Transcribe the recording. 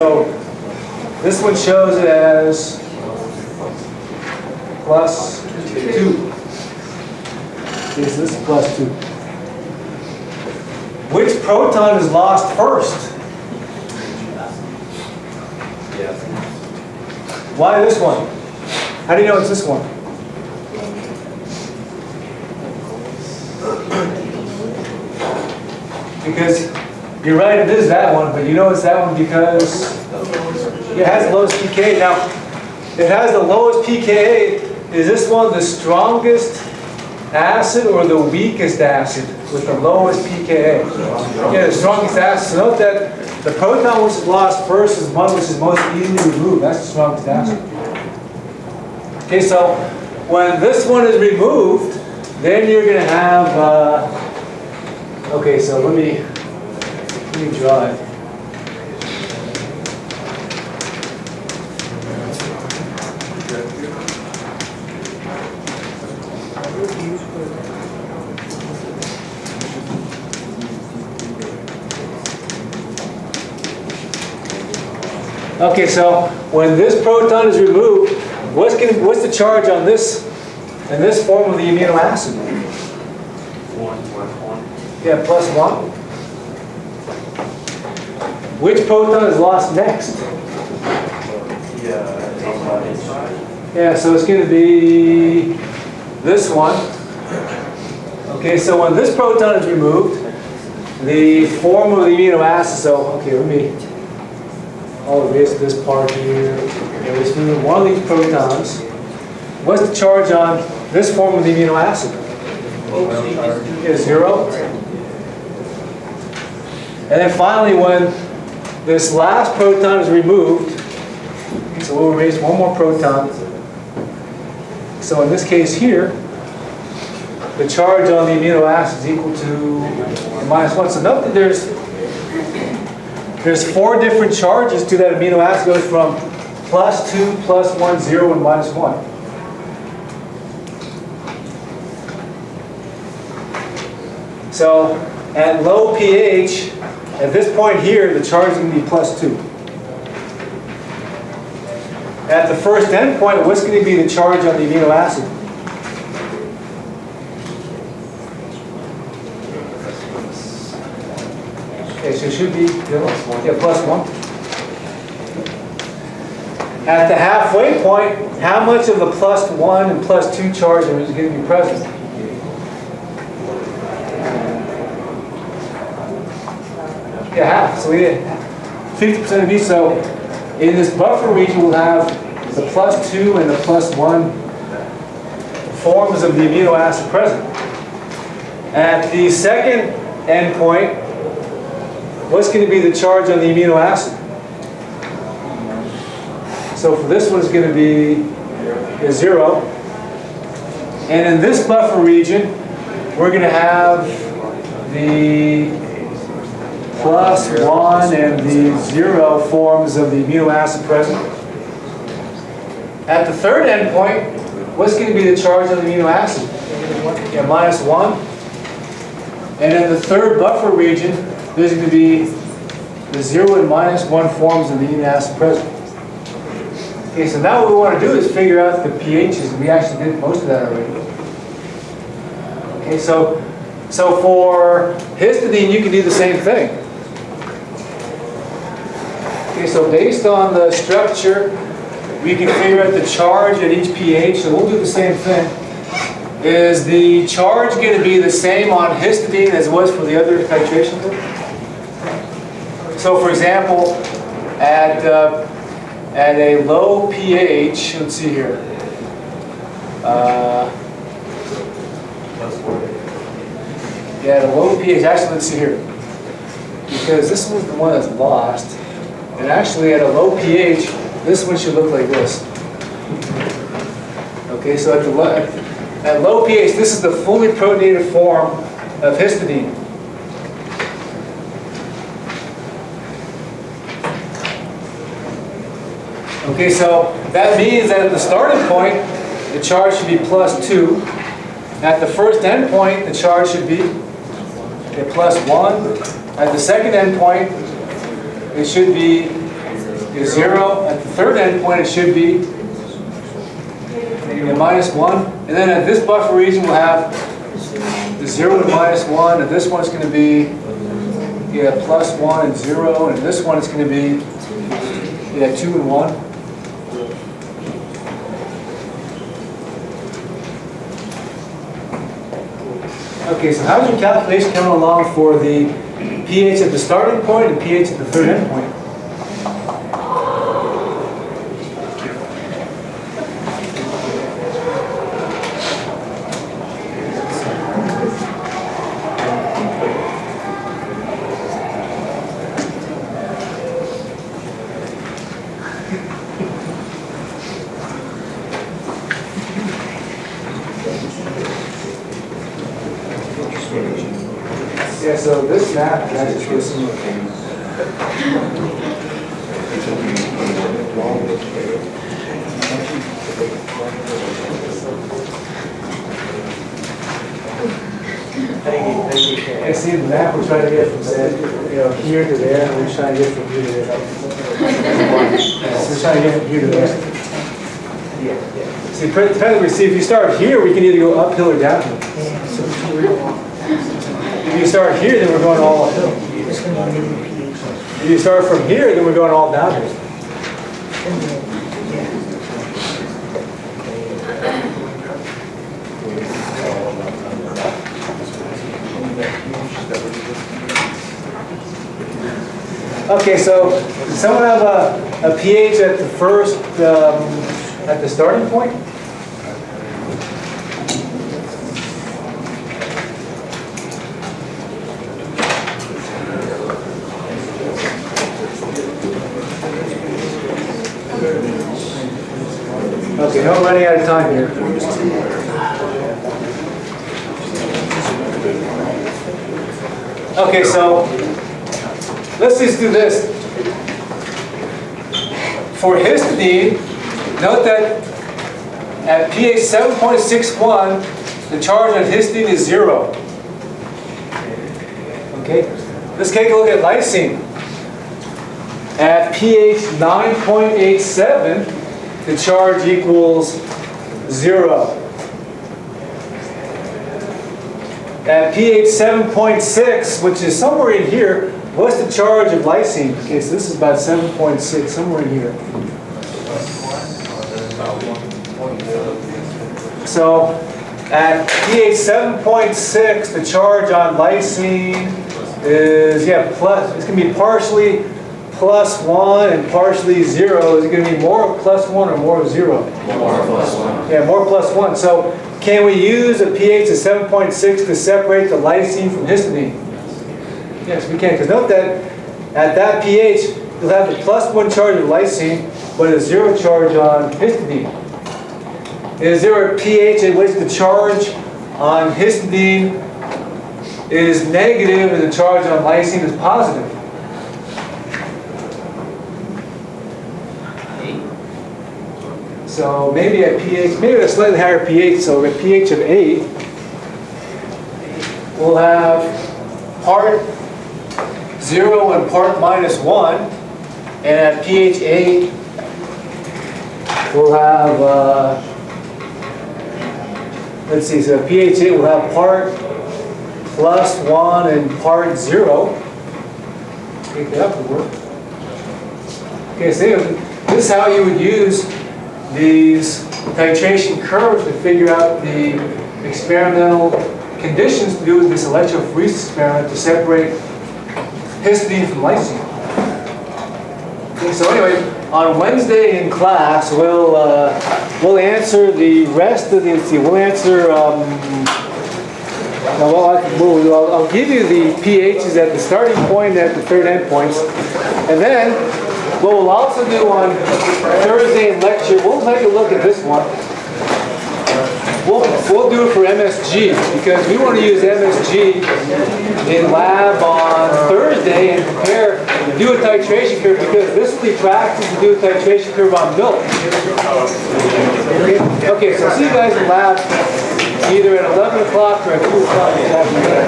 So this one shows it as plus 2. Okay, so this is plus 2. Which proton is lost first? Why this one? How do you know it's this one? Because you're right, it is that one, but you know it's that one because it has the lowest pKa. Now, it has the lowest pKa. Is this one the strongest acid or the weakest acid with the lowest pKa? Yeah, the strongest acid. So note that the proton which is lost first is one which is most easily removed. That's the strongest acid. Okay, so when this one is removed, then you're going to have, okay, so let me draw it. Okay, so when this proton is removed, what's the charge on this in this form of the amino acid? 1. Yeah, plus 1. Which proton is lost next? Yeah, so it's going to be this one. Okay, so when this proton is removed, the form of the amino acid, so, okay, let me, I'll erase this part here. Okay, let's remove one of these protons. What's the charge on this form of the amino acid? Yeah, 0. And then finally, when this last proton is removed, so we'll erase one more proton. So in this case here, the charge on the amino acid is equal to -1. So note that there's 4 different charges to that amino acid. It goes from +2, +1, 0, and -1. So at low pH, at this point here, the charge is going to be +2. At the first endpoint, what's going to be the charge on the amino acid? Okay, so it should be +1. At the halfway point, how much of the +1 and +2 charge is going to be present? Yeah, half. So we did 50% of each. So in this buffer region, we'll have the +2 and the +1 forms of the amino acid present. At the second endpoint, what's going to be the charge on the amino acid? So for this one, it's going to be 0. And in this buffer region, we're going to have the +1 and the 0 forms of the amino acid present. At the third endpoint, what's going to be the charge on the amino acid? Yeah, -1. And in the third buffer region, there's going to be the 0 and -1 forms of the amino acid present. Okay, so now what we want to do is figure out the pHs. We actually did most of that already. Okay, so for histidine, you can do the same thing. Okay, so based on the structure, we can figure out the charge at each pH. So we'll do the same thing. Is the charge going to be the same on histidine as it was for the other titration group? So for example, at a low pH, let's see here. Yeah, at a low pH, actually let's see here. Because this one's the one that's lost. And actually at a low pH, this one should look like this. Okay, so at low pH, this is the fully protonated form of histidine. Okay, so that means that at the starting point, the charge should be +2. At the first endpoint, the charge should be +1. At the second endpoint, it should be is 0. At the third endpoint, it should be -1. And then at this buffer region, we'll have the 0 and -1. And this one's going to be +1 and 0. And this one is going to be 2 and 1. Okay, so how's your calculation coming along for the pH at the starting point and pH at the third endpoint? Yeah, so this map can actually show some of I see the map we're trying to get from here to there, and we're trying to get from here to there. So we're trying to get from here to there. See, depending we see, if you start here, we can either go uphill or downhill. If you start here, then we're going all uphill. If you start from here, then we're going all downhill. Okay, so does someone have a pH at the first, at the starting point? Okay, no, I'm running out of time here. Okay, so let's just do this. For histidine, note that at pH 7.61, the charge on histidine is 0. Okay, let's take a look at lysine. At pH 9.87, the charge equals 0. At pH 7.6, which is somewhere in here, what's the charge of lysine? Okay, so this is about 7.6, somewhere in here. So at pH 7.6, the charge on lysine is, plus, it's going to be partially +1 and partially 0. Is it going to be more of +1 or more of 0? More +1. Yeah, more +1. So can we use a pH of 7.6 to separate the lysine from histidine? Yes, we can. Because note that at that pH, you'll have the +1 charge of lysine, but a 0 charge on histidine. Is there a pH at which the charge on histidine is negative and the charge on lysine is positive? So maybe at pH, maybe a slightly higher pH, so at pH of 8, we'll have part 0 and part -1, and at pH 8, we'll have, let's see, so at pH 8, we'll have part +1 and part 0. Take that up to work. Okay, so this is how you would use these titration curves to figure out the experimental conditions to do this electrophoresis experiment to separate histidine from lysine. Okay, so anyway, on Wednesday in class, we'll answer the rest of the. Let's see, we'll answer. I'll give you the pHs at the starting point and at the third endpoints, and then. What we'll also do on Thursday in lecture, we'll take a look at this one. We'll do it for MSG because we want to use MSG in lab on Thursday and do a titration curve because this will be practice to do a titration curve on milk. Okay, so see you guys in lab either at 11 o'clock or at 2 o'clock this afternoon.